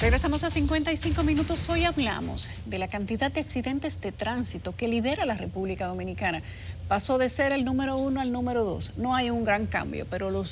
Regresamos a 55 minutos. Hoy hablamos de la cantidad de accidentes de tránsito que lidera la República Dominicana. Pasó de ser el número 1 al número 2. No hay un gran cambio, pero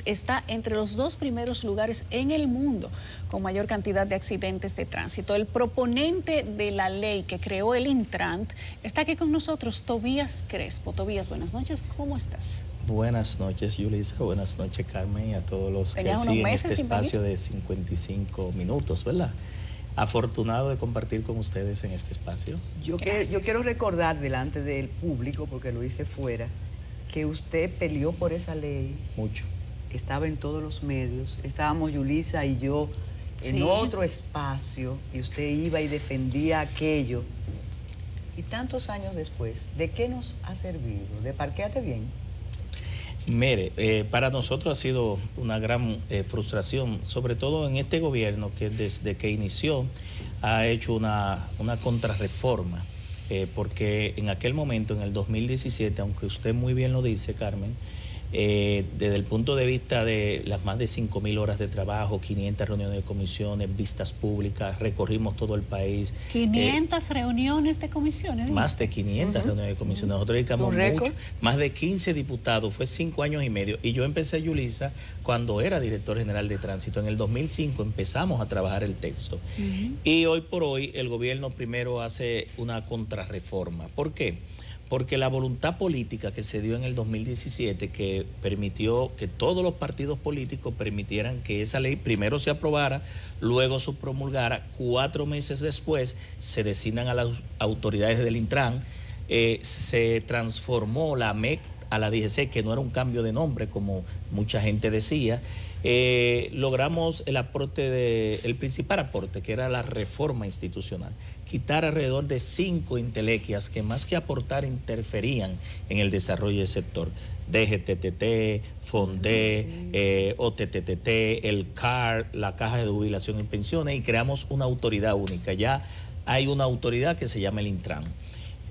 está entre los 2 primeros lugares en el mundo con mayor cantidad de accidentes de tránsito. El proponente de la ley que creó el Intrant está aquí con nosotros, Tobías Crespo. Tobías, buenas noches, ¿cómo estás? Buenas noches, Yulisa. Buenas noches, Carmen, y a todos los que siguen este espacio de 55 minutos, ¿verdad? Afortunado de compartir con ustedes en este espacio. Yo quiero recordar delante del público, porque lo hice fuera, que usted peleó por esa ley. Mucho. Estaba en todos los medios. Estábamos Yulisa y yo en otro espacio, y usted iba y defendía aquello. Y tantos años después, ¿de qué nos ha servido? ¿De parqueate bien? Mire, para nosotros ha sido una gran frustración, sobre todo en este gobierno que desde que inició ha hecho una contrarreforma, porque en aquel momento, en el 2017, aunque usted muy bien lo dice, Carmen, desde el punto de vista de las más de 5.000 horas de trabajo, 500 reuniones de comisiones, vistas públicas, recorrimos todo el país. 500 reuniones de comisiones. Más de 500 reuniones de comisiones. Nosotros dedicamos mucho, más de 15 diputados, fue 5 años y medio. Y yo empecé, Yulisa, cuando era director general de tránsito. En el 2005 empezamos a trabajar el texto. Y hoy por hoy el gobierno primero hace una contrarreforma. ¿Por qué? Porque la voluntad política que se dio en el 2017, que permitió que todos los partidos políticos permitieran que esa ley primero se aprobara, luego se promulgara, 4 meses después se designan a las autoridades del Intran, se transformó la MEC a la DGC, que no era un cambio de nombre como mucha gente decía. Logramos el principal aporte, que era la reforma institucional, quitar alrededor de 5 entelequias que más que aportar interferían en el desarrollo del sector. DGTTT, FONDE, OTTT, el CAR, la Caja de Jubilación y Pensiones, y creamos una autoridad única. Ya hay una autoridad que se llama el Intran.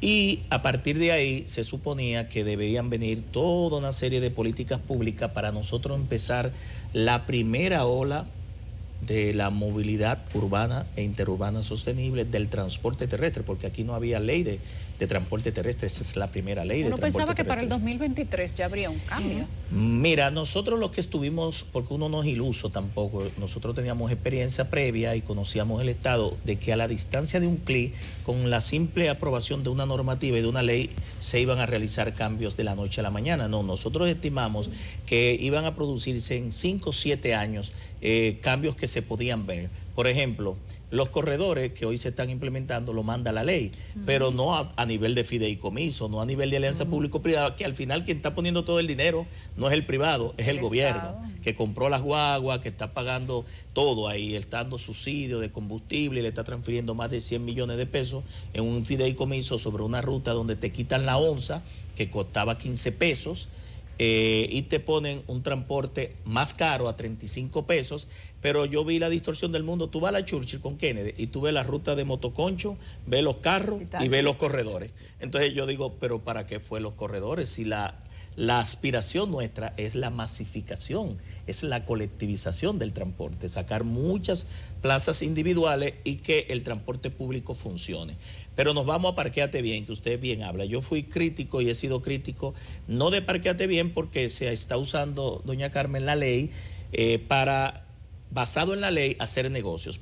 Y a partir de ahí se suponía que debían venir toda una serie de políticas públicas para nosotros empezar la primera ola de la movilidad urbana e interurbana sostenible del transporte terrestre, porque aquí no había ley de transporte terrestre. Esa es la primera ley de transporte terrestre. Uno pensaba que para el 2023 ya habría un cambio. Mira, nosotros los que estuvimos, porque uno no es iluso tampoco, nosotros teníamos experiencia previa y conocíamos el Estado de que a la distancia de un clic, con la simple aprobación de una normativa y de una ley, se iban a realizar cambios de la noche a la mañana. No, nosotros estimamos que iban a producirse en 5 o 7 años cambios que se podían ver. Por ejemplo, los corredores que hoy se están implementando lo manda la ley, pero no a nivel de fideicomiso, no a nivel de alianza público-privada, que al final quien está poniendo todo el dinero no es el privado, es el gobierno, Estado, que compró las guaguas, que está pagando todo ahí, está dando subsidio de combustible y le está transfiriendo más de 100 millones de pesos en un fideicomiso sobre una ruta donde te quitan la onza, que costaba 15 pesos, y te ponen un transporte más caro a 35 pesos, pero yo vi la distorsión del mundo. Tú vas a la Churchill con Kennedy y tú ves la ruta de motoconcho, ves los carros y ves los corredores. Entonces yo digo, pero ¿para qué fue los corredores? Si la aspiración nuestra es la masificación, es la colectivización del transporte, sacar muchas plazas individuales y que el transporte público funcione. Pero nos vamos a Parqueate Bien, que usted bien habla. Yo fui crítico y he sido crítico, no de Parqueate Bien, porque se está usando, doña Carmen, la ley para, basado en la ley, hacer negocios.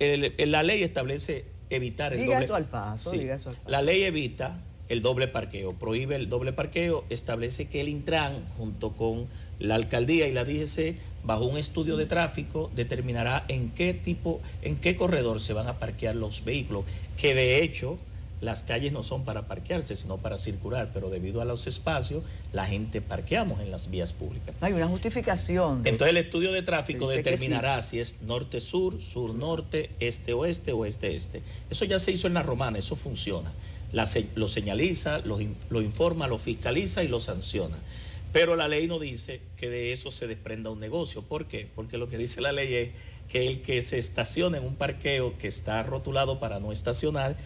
La ley establece evitar el doble... Eso al paso, sí, diga eso al paso. La ley evita el doble parqueo, prohíbe el doble parqueo, establece que el Intran, junto con la alcaldía y la DGC, bajo un estudio de tráfico, determinará en qué corredor se van a parquear los vehículos, que de hecho las calles no son para parquearse, sino para circular, pero debido a los espacios, la gente parqueamos en las vías públicas. Hay una justificación. Entonces el estudio de tráfico determinará si es norte-sur, sur-norte, este-oeste o este-este. Eso ya se hizo en la Romana, eso funciona. Lo señaliza, lo informa, lo fiscaliza y lo sanciona. Pero la ley no dice que de eso se desprenda un negocio. ¿Por qué? Porque lo que dice la ley es que el que se estaciona en un parqueo que está rotulado para no estacionar,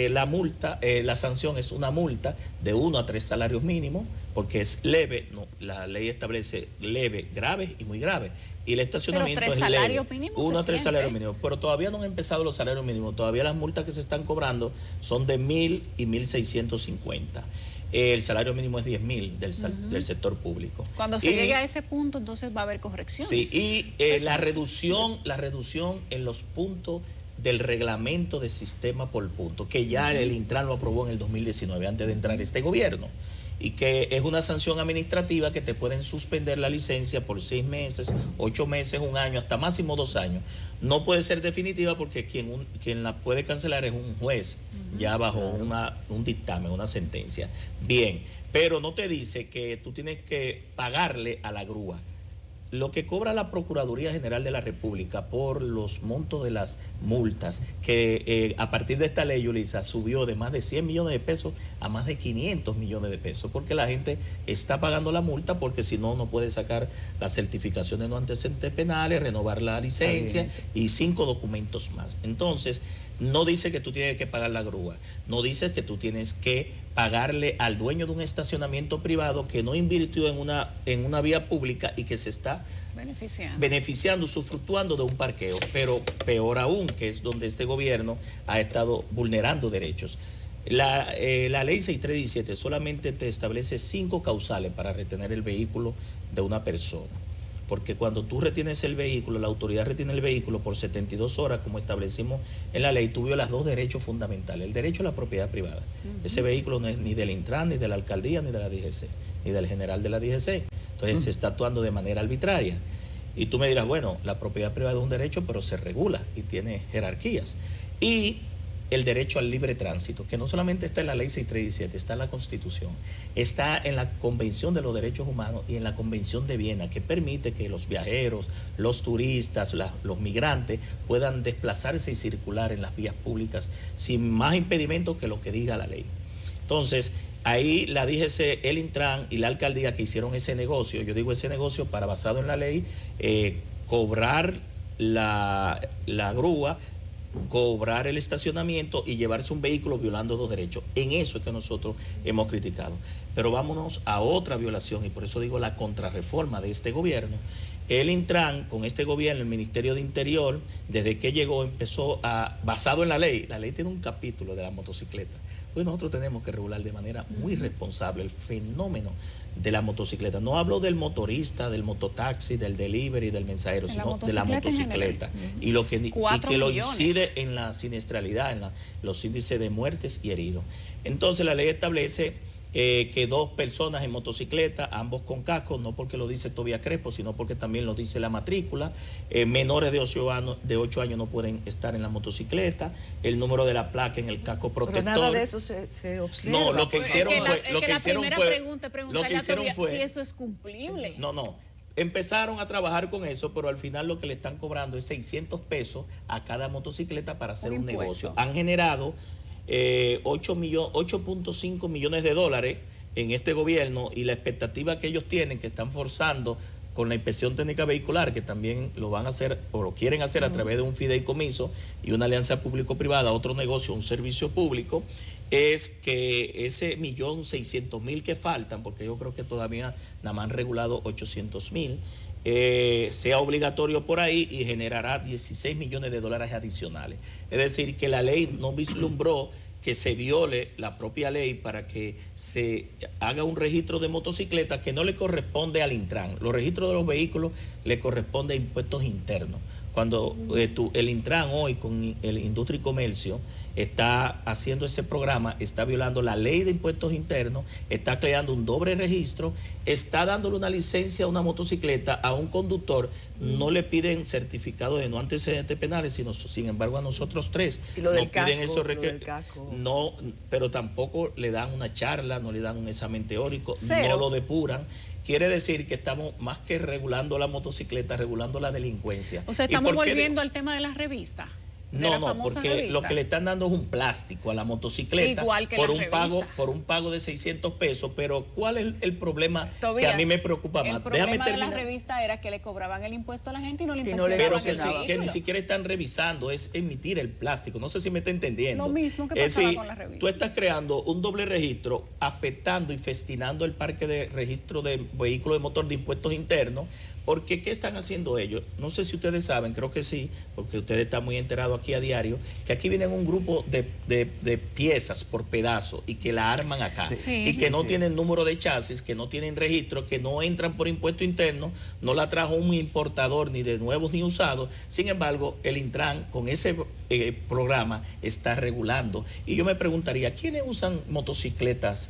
la multa, la sanción es una multa de 1 a 3 salarios mínimos, porque es leve, no, la ley establece leve, grave y muy grave. Y el estacionamiento pero 3 es leve, salarios mínimos 1 a 3 siente. salarios mínimos. Pero todavía no han empezado los salarios mínimos, todavía las multas que se están cobrando son de 1.000 y 1.650. El salario mínimo es 10.000 del sector público. Cuando se llegue a ese punto, entonces va a haber correcciones. Sí, y la reducción en los puntos del reglamento de sistema por punto, que ya el Intran lo aprobó en el 2019, antes de entrar este gobierno, y que es una sanción administrativa que te pueden suspender la licencia por 6 meses, 8 meses, 1 año, hasta máximo 2 años. No puede ser definitiva porque quien la puede cancelar es un juez, ya bajo un dictamen, una sentencia. Bien, pero no te dice que tú tienes que pagarle a la grúa. Lo que cobra la Procuraduría General de la República por los montos de las multas, que a partir de esta ley, Yulisa, subió de más de 100 millones de pesos a más de 500 millones de pesos, porque la gente está pagando la multa, porque si no, no puede sacar la certificación de no antecedentes penales, renovar la licencia y 5 documentos más. Entonces, no dice que tú tienes que pagar la grúa, no dice que tú tienes que pagarle al dueño de un estacionamiento privado que no invirtió en una vía pública y que se está beneficiando, usufructuando de un parqueo. Pero peor aún, que es donde este gobierno ha estado vulnerando derechos. La ley 6317 solamente te establece 5 causales para retener el vehículo de una persona. Porque cuando tú retienes el vehículo, la autoridad retiene el vehículo por 72 horas, como establecimos en la ley, tú violas 2 derechos fundamentales. El derecho a la propiedad privada. Ese vehículo no es ni del Intran, ni de la alcaldía, ni de la DGC, ni del general de la DGC. Entonces se está actuando de manera arbitraria. Y tú me dirás, bueno, la propiedad privada es un derecho, pero se regula y tiene jerarquías. Y el derecho al libre tránsito, que no solamente está en la ley 6317, está en la Constitución, está en la Convención de los Derechos Humanos y en la Convención de Viena, que permite que los viajeros, los turistas, los migrantes puedan desplazarse y circular en las vías públicas sin más impedimento que lo que diga la ley. Entonces, ahí la DGC, el Intran y la alcaldía que hicieron ese negocio, yo digo ese negocio para, basado en la ley, cobrar la grúa, cobrar el estacionamiento y llevarse un vehículo violando 2 derechos. En eso es que nosotros hemos criticado. Pero vámonos a otra violación, y por eso digo la contrarreforma de este gobierno. El Intran, con este gobierno, el Ministerio de Interior, desde que llegó, empezó basado en la ley tiene un capítulo de la motocicleta. Pues nosotros tenemos que regular de manera muy responsable el fenómeno de la motocicleta. No hablo del motorista, del mototaxi, del delivery, del mensajero, sino de la motocicleta. Y lo que lo incide en la siniestralidad, en los índices de muertes y heridos. Entonces la ley establece que 2 personas en motocicleta, ambos con casco, no porque lo dice Tobías Crespo, sino porque también lo dice la matrícula. Menores de 8 años no pueden estar en la motocicleta. El número de la placa en el casco protector. Pero nada de eso se observa. No, lo que hicieron fue... si eso es cumplible. No. Empezaron a trabajar con eso, pero al final lo que le están cobrando es 600 pesos a cada motocicleta para hacer un negocio. Han generado 8.5 millones de dólares en este gobierno, y la expectativa que ellos tienen, que están forzando con la inspección técnica vehicular, que también lo van a hacer o lo quieren hacer a través de un fideicomiso y una alianza público-privada, otro negocio, un servicio público, es que ese 1.600.000 que faltan, porque yo creo que todavía nada más han regulado 800.000, sea obligatorio por ahí y generará 16 millones de dólares adicionales. Es decir, que la ley no vislumbró que se viole la propia ley para que se haga un registro de motocicletas que no le corresponde al Intran. Los registros de los vehículos le corresponde a impuestos internos. Cuando el Intran hoy con el Industria y Comercio está haciendo ese programa, está violando la ley de impuestos internos, está creando un doble registro, está dándole una licencia a una motocicleta a un conductor, no le piden certificado de no antecedentes penales, sino sin embargo a nosotros 3. Y lo del piden casco. No, pero tampoco le dan una charla, no le dan un examen teórico, Cero. no lo depuran. Quiere decir que estamos más que regulando la motocicleta, regulando la delincuencia. O sea, estamos volviendo al tema de las revistas. de la No, famosa porque revista. lo que le están dando es un plástico a la motocicleta Igual que por la un pago revista. por un pago de 600 pesos, pero ¿cuál es el problema Tobías, que a mí me preocupa más? el problema de la revista era que le cobraban el impuesto a la gente y no le no le inspeccionaban Pero el mencionaba. que ni vehículo. siquiera están revisando, es emitir el plástico. No sé si me está entendiendo. Lo mismo que Es pasaba decir, con la revista. tú estás creando un doble registro, afectando y festinando el parque de registro de vehículos de motor de impuestos internos. Porque, ¿qué están haciendo ellos? No sé si ustedes saben, creo que sí, porque ustedes están muy enterados aquí a diario, que aquí vienen un grupo de piezas por pedazo y que la arman acá. Sí. Y que no Sí. tienen número de chasis, que no tienen registro, que no entran por impuesto interno, no la trajo un importador ni de nuevos ni usados. Sin embargo, el Intran con ese programa está regulando. Y yo me preguntaría, ¿quiénes usan motocicletas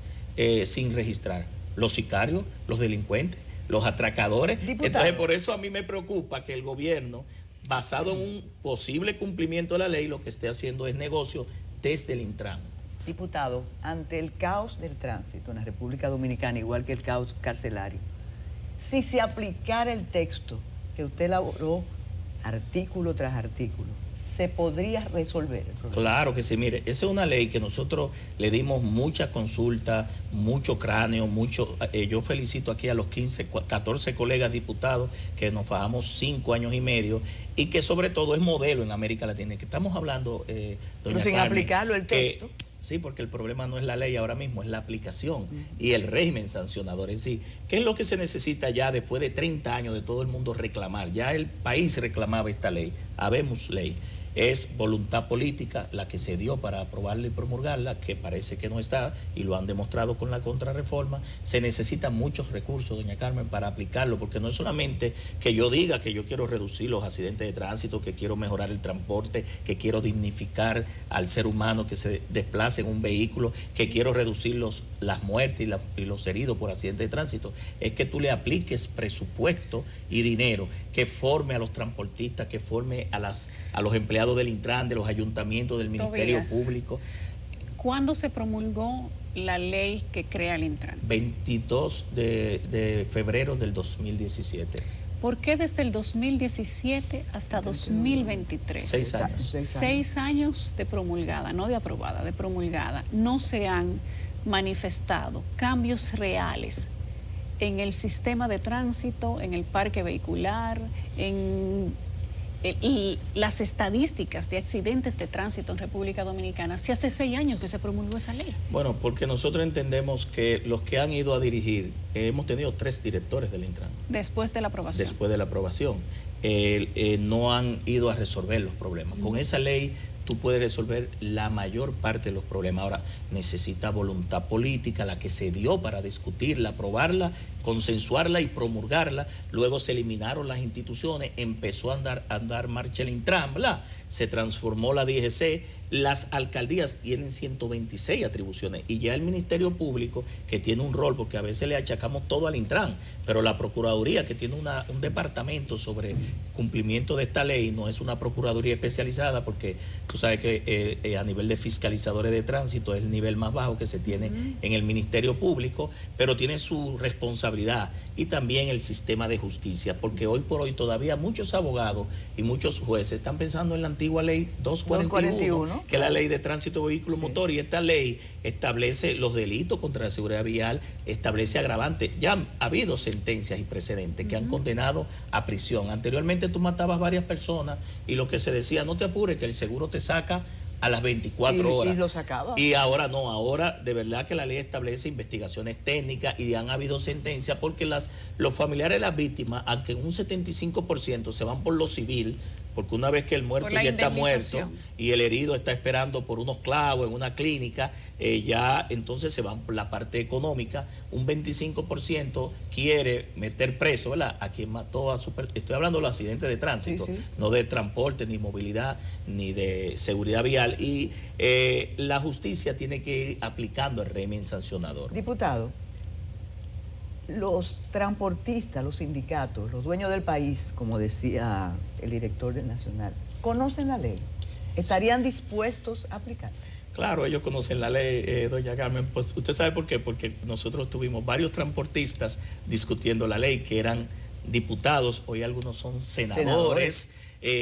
sin registrar? ¿Los sicarios? ¿Los delincuentes? ¿Los atracadores? Diputado. Entonces, por eso a mí me preocupa que el gobierno, basado en un posible cumplimiento de la ley, lo que esté haciendo es negocio desde el Intran. Diputado, ante el caos del tránsito en la República Dominicana, igual que el caos carcelario, si se aplicara el texto que usted elaboró artículo tras artículo, ¿se podría resolver el problema? Claro que sí, mire, esa es una ley que nosotros le dimos mucha consulta, mucho cráneo, mucho. Yo felicito aquí a los 14 colegas diputados que nos fajamos 5 años y medio y que sobre todo es modelo en América Latina. Que estamos hablando, doña Pero sin Carmen, aplicarlo el texto. Sí, porque el problema no es la ley ahora mismo, es la aplicación y el régimen sancionador en sí. ¿Qué es lo que se necesita ya después de 30 años de todo el mundo reclamar? Ya el país reclamaba esta ley, habemos ley. Es voluntad política la que se dio para aprobarla y promulgarla, que parece que no está, y lo han demostrado con la contrarreforma. Se necesitan muchos recursos, doña Carmen, para aplicarlo, porque no es solamente que yo diga que yo quiero reducir los accidentes de tránsito, que quiero mejorar el transporte, que quiero dignificar al ser humano que se desplace en un vehículo, que quiero reducir las muertes y los heridos por accidentes de tránsito. Es que tú le apliques presupuesto y dinero que forme a los transportistas, que forme a los empleados del Intran, de los ayuntamientos, del Ministerio Tobías, Público. ¿Cuándo se promulgó la ley que crea el Intran? 22 de febrero del 2017. ¿Por qué desde el 2017 hasta 2023? 6 años. 6 años de promulgada, no de aprobada, de promulgada. No se han manifestado cambios reales en el sistema de tránsito, en el parque vehicular, y las estadísticas de accidentes de tránsito en República Dominicana, si hace 6 años que se promulgó esa ley. Bueno, porque nosotros entendemos que los que han ido a dirigir, hemos tenido 3 directores del Intran. Después de la aprobación. Después de la aprobación, no han ido a resolver los problemas. Con esa ley tú puedes resolver la mayor parte de los problemas. Ahora, necesita voluntad política, la que se dio para discutirla, aprobarla, consensuarla y promulgarla. Luego se eliminaron las instituciones, empezó a andar marcha el Intran, ¿verdad? Se transformó la DGC, las alcaldías tienen 126 atribuciones y ya el Ministerio Público, que tiene un rol, porque a veces le achacamos todo al Intran, pero la Procuraduría, que tiene un departamento sobre cumplimiento de esta ley, no es una Procuraduría especializada, porque tú sabes que a nivel de fiscalizadores de tránsito es el nivel más bajo que se tiene en el Ministerio Público, pero tiene su responsabilidad, y también el sistema de justicia, porque hoy por hoy todavía muchos abogados y muchos jueces están pensando en la antigua ley 241, que es la ley de tránsito de vehículos motor, y esta ley establece los delitos contra la seguridad vial, establece agravantes. Ya ha habido sentencias y precedentes que han condenado a prisión. Anteriormente tú matabas varias personas y lo que se decía, no te apures, que el seguro te saca a las 24 horas. Y lo sacaba. Y ahora no, ahora de verdad que la ley establece investigaciones técnicas y han habido sentencias, porque los familiares de las víctimas, aunque en un 75% se van por lo civil, porque una vez que el muerto ya está muerto y el herido está esperando por unos clavos en una clínica, ya entonces se van por la parte económica. Un 25% quiere meter preso, ¿verdad?, a quien mató a estoy hablando de los accidentes de tránsito, no de transporte, ni movilidad, ni de seguridad vial, y la justicia tiene que ir aplicando el régimen sancionador. Diputado, los transportistas, los sindicatos, los dueños del país, como decía el director del Nacional, ¿conocen la ley? ¿Estarían dispuestos a aplicar? Claro, ellos conocen la ley, doña Carmen. Pues usted sabe por qué, porque nosotros tuvimos varios transportistas discutiendo la ley, que eran diputados, hoy algunos son senadores.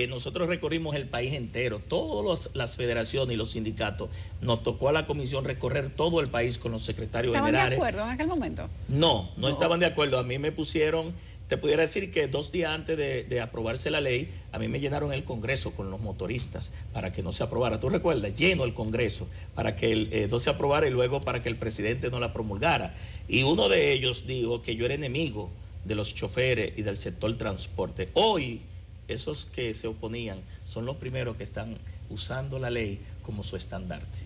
nosotros recorrimos el país entero, todas las federaciones y los sindicatos. Nos tocó a la comisión recorrer todo el país con los secretarios generales. ¿Estaban de acuerdo en aquel momento? No estaban de acuerdo. A mí me pusieron, te pudiera decir que 2 días antes de aprobarse la ley, a mí me llenaron el Congreso con los motoristas para que no se aprobara. ¿Tú recuerdas? Lleno el Congreso para que no se aprobara y luego para que el presidente no la promulgara. Y uno de ellos dijo que yo era enemigo de los choferes y del sector transporte. Hoy, esos que se oponían son los primeros que están usando la ley como su estandarte.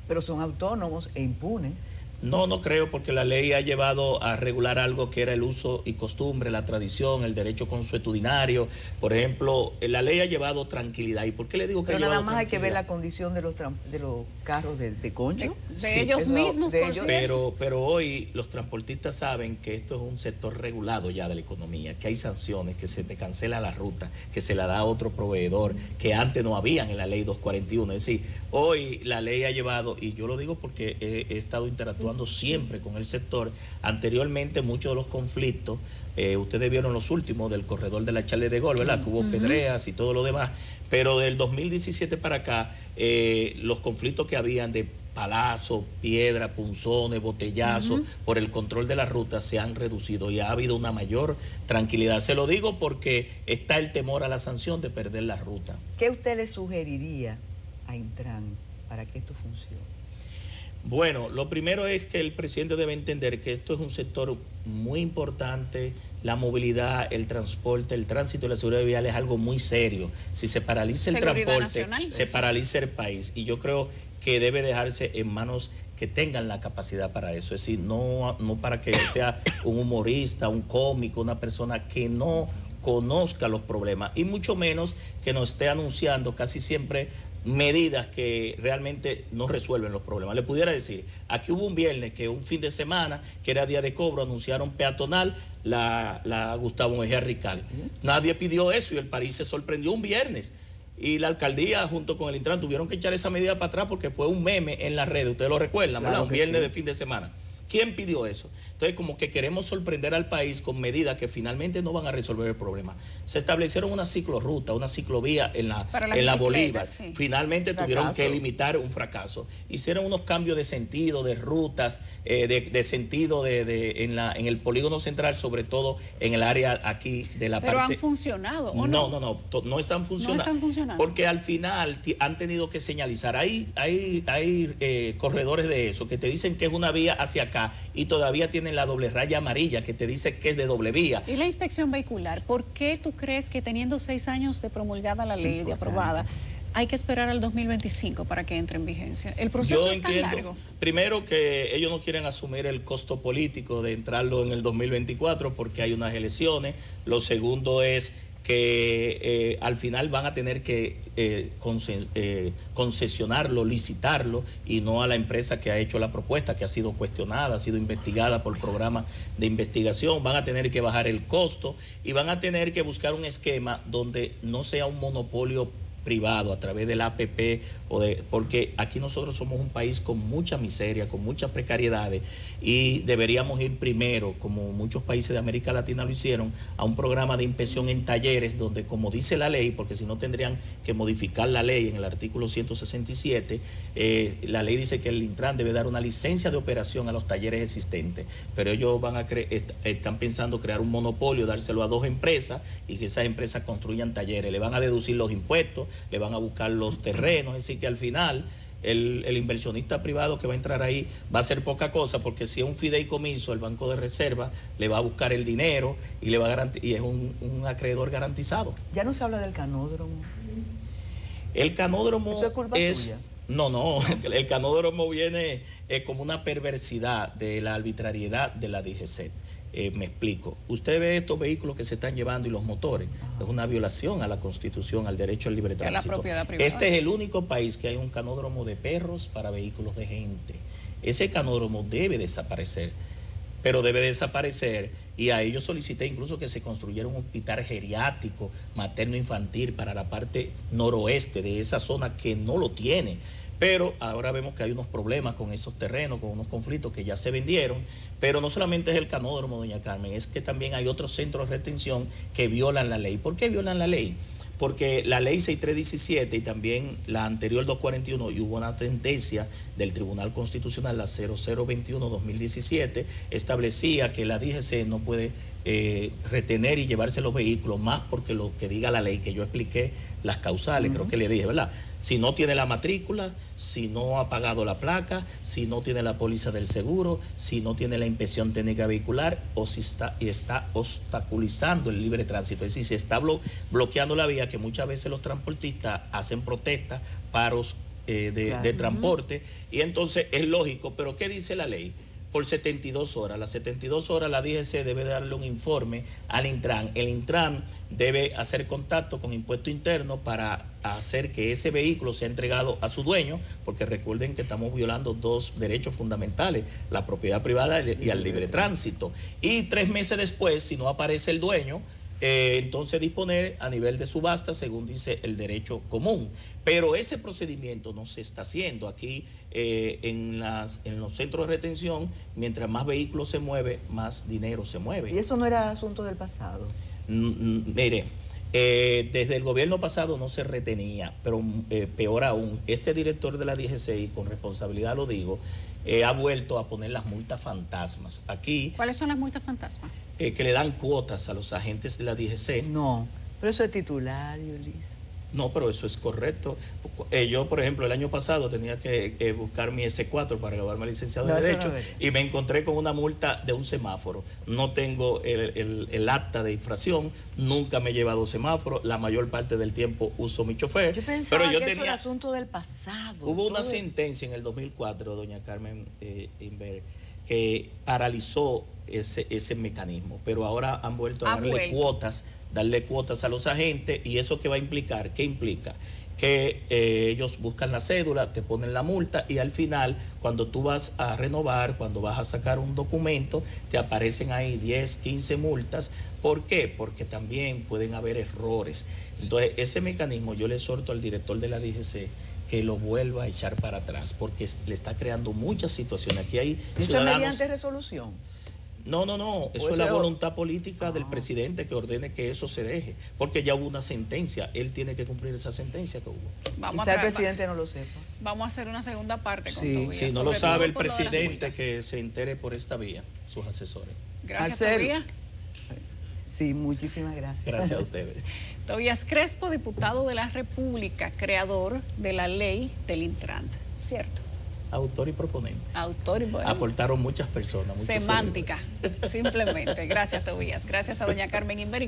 Pero son autónomos e impunes. No creo, porque la ley ha llevado a regular algo que era el uso y costumbre, la tradición, el derecho consuetudinario. Por ejemplo, la ley ha llevado tranquilidad. ¿Y por qué le digo que pero ha llevado nada más hay que ver tranquilidad? la condición de los carros de concho. De Sí, ellos mismos, de por ellos. cierto. Pero hoy los transportistas saben que esto es un sector regulado ya de la economía, que hay sanciones, que se te cancela la ruta, que se la da a otro proveedor, que antes no habían en la ley 241. Es decir, hoy la ley ha llevado, y yo lo digo porque he estado interactuando siempre con el sector. Anteriormente muchos de los conflictos, ustedes vieron los últimos del corredor de la Charles de Gaulle, ¿verdad? Que hubo pedreas y todo lo demás, pero del 2017 para acá, los conflictos que habían de palazos, piedra, punzones, botellazos, por el control de la ruta se han reducido y ha habido una mayor tranquilidad. Se lo digo porque está el temor a la sanción de perder la ruta. ¿Qué usted le sugeriría a Intran para que esto funcione? Bueno, lo primero es que el presidente debe entender que esto es un sector muy importante. La movilidad, el transporte, el tránsito y la seguridad vial es algo muy serio. Si se paraliza el Seguridad transporte, nacional, se eso. paraliza el país. Y yo creo que debe dejarse en manos que tengan la capacidad para eso. Es decir, no para que sea un humorista, un cómico, una persona que no conozca los problemas y mucho menos que nos esté anunciando casi siempre medidas que realmente no resuelven los problemas. Le pudiera decir, aquí hubo un viernes que un fin de semana, que era día de cobro, anunciaron peatonal la Gustavo Mejía Rical. Nadie pidió eso y el país se sorprendió un viernes. Y la alcaldía junto con el Intran tuvieron que echar esa medida para atrás porque fue un meme en las redes, ustedes lo recuerdan, ¿verdad? Claro Un que viernes sí. de fin de semana. ¿Quién pidió eso? Entonces, como que queremos sorprender al país con medidas que finalmente no van a resolver el problema. Se establecieron una ciclorruta, una ciclovía en la Bolívar. Sí. Finalmente tuvieron Fracaso. que limitar un fracaso. Hicieron unos cambios de sentido, de rutas, de sentido en el polígono central, sobre todo en el área aquí de la Pero parte... han funcionado, ¿o no? No están funcionando. No están funcionando. Porque al final han tenido que señalizar. Hay corredores de eso que te dicen que es una vía hacia acá y todavía tienen la doble raya amarilla que te dice que es de doble vía. Y la inspección vehicular, ¿por qué tú crees que teniendo 6 años de promulgada la ley, de aprobada, hay que esperar al 2025 para que entre en vigencia? El proceso Yo es tan entiendo, largo. primero, que ellos no quieren asumir el costo político de entrarlo en el 2024 porque hay unas elecciones. Lo segundo es que al final van a tener que concesionarlo, licitarlo, y no a la empresa que ha hecho la propuesta, que ha sido cuestionada, ha sido investigada por programas de investigación. Van a tener que bajar el costo y van a tener que buscar un esquema donde no sea un monopolio privado a través del APP, porque aquí nosotros somos un país con mucha miseria, con muchas precariedades, y deberíamos ir primero, como muchos países de América Latina lo hicieron, a un programa de inspección en talleres donde, como dice la ley, porque si no tendrían que modificar la ley en el artículo 167, la ley dice que el Intran debe dar una licencia de operación a los talleres existentes, pero ellos están pensando crear un monopolio, dárselo a 2 empresas y que esas empresas construyan talleres, le van a deducir los impuestos, le van a buscar los terrenos, es decir que al final el inversionista privado que va a entrar ahí va a hacer poca cosa, porque si es un fideicomiso, el Banco de Reserva le va a buscar el dinero y y es un acreedor garantizado. Ya no se habla del canódromo. El canódromo ¿Eso es culpa suya? No, el canódromo viene como una perversidad de la arbitrariedad de la DGCET. Me explico. Usted ve estos vehículos que se están llevando y los motores. Es una violación a la Constitución, al derecho al libre tránsito. A la propiedad privada. Este es el único país que hay un canódromo de perros para vehículos de gente. Ese canódromo debe desaparecer. Pero debe desaparecer, y a ellos solicité incluso que se construyera un hospital geriátrico materno-infantil para la parte noroeste de esa zona que no lo tiene. Pero ahora vemos que hay unos problemas con esos terrenos, con unos conflictos que ya se vendieron. Pero no solamente es el canódromo, doña Carmen, es que también hay otros centros de retención que violan la ley. ¿Por qué violan la ley? porque la ley 6317 y también la anterior 241, y hubo una sentencia del Tribunal Constitucional, la 0021-2017, establecía que la DGC no puede retener y llevarse los vehículos más porque lo que diga la ley, que yo expliqué las causales, creo que le dije, ¿verdad? Si no tiene la matrícula, si no ha pagado la placa, si no tiene la póliza del seguro, si no tiene la inspección técnica vehicular o si está obstaculizando el libre tránsito, es decir, si está bloqueando la vía, que muchas veces los transportistas hacen protestas, paros de transporte, y entonces es lógico, pero ¿qué dice la ley? Por 72 horas. Las 72 horas la DGC debe darle un informe al Intran. El Intran debe hacer contacto con Impuesto Interno para hacer que ese vehículo sea entregado a su dueño, porque recuerden que estamos violando dos derechos fundamentales, la propiedad privada y el libre tránsito. Y 3 meses después, si no aparece el dueño, entonces disponer a nivel de subasta según dice el derecho común. Pero ese procedimiento no se está haciendo aquí en los centros de retención. Mientras más vehículos se mueve, más dinero se mueve. ¿Y eso no era asunto del pasado? Mire, desde el gobierno pasado no se retenía, pero peor aún, este director de la DGC, y con responsabilidad lo digo, ha vuelto a poner las multas fantasmas. Aquí, ¿cuáles son las multas fantasmas? Que le dan cuotas a los agentes de la DGC. No, pero eso es titular, Yulisa. No, pero eso es correcto. Yo, por ejemplo, el año pasado tenía que buscar mi S4 para graduarme licenciado de Derecho y me encontré con una multa de un semáforo. No tengo el acta de infracción, nunca me he llevado semáforo, la mayor parte del tiempo uso mi chofer. Yo pensaba que eso era asunto del pasado. Hubo una sentencia en el 2004, doña Carmen Inver, que paralizó ese mecanismo, pero ahora han vuelto a darle cuotas a los agentes. ¿Y eso qué va a implicar? ¿Qué implica? Que ellos buscan la cédula, te ponen la multa y al final, cuando tú vas a renovar, cuando vas a sacar un documento, te aparecen ahí 10, 15 multas. ¿Por qué? Porque también pueden haber errores. Entonces, ese mecanismo yo le exhorto al director de la DGC que lo vuelva a echar para atrás, porque le está creando muchas situaciones. Aquí hay ciudadanos... ¿Eso es mediante resolución? No, eso es la voluntad política del presidente que ordene que eso se deje, porque ya hubo una sentencia, él tiene que cumplir esa sentencia que hubo. Quizá el presidente no lo sepa. Vamos a hacer una segunda parte con Tobías. Si no lo sabe el presidente, que se entere por esta vía, sus asesores. Gracias, Tobías. Sí, muchísimas gracias. Gracias a ustedes. Tobías Crespo, diputado de la República, creador de la ley del Intran, ¿cierto? Autor y proponente. Autor y proponente. Aportaron muchas personas. Semántica, simplemente. Gracias, Tobías. Gracias a doña Carmen Inver y gracias